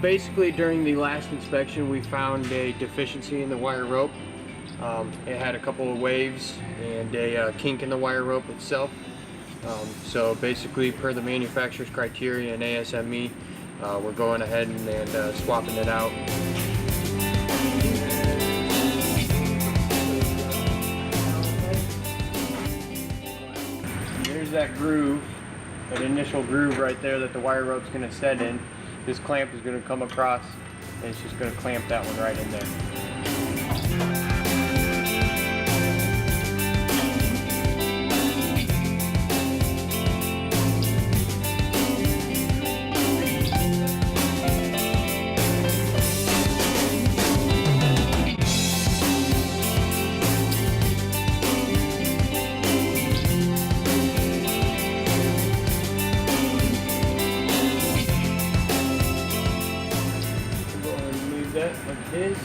Basically, during the last inspection, we found a deficiency in the wire rope. It had a couple of waves and a kink in the wire rope itself. So basically, per the manufacturer's criteria and ASME, we're going ahead and swapping it out. There's that groove, that initial groove right there that the wire rope's going to set in. This clamp is going to come across and it's just going to clamp that one right in there. That like this.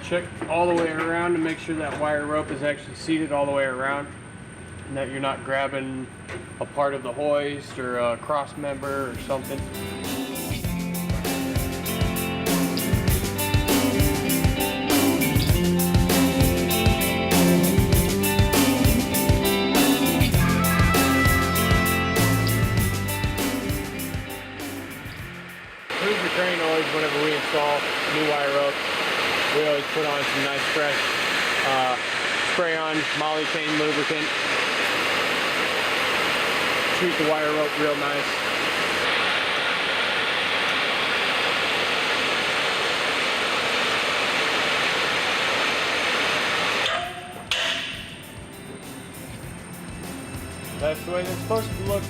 Check all the way around to make sure that wire rope is actually seated all the way around and that you're not grabbing a part of the hoist or a cross member or something. Hoosier Crane always, whenever we install new wire rope, we always put on some nice fresh spray-on molly chain lubricant. Treat the wire rope real nice. That's the way it's supposed to look.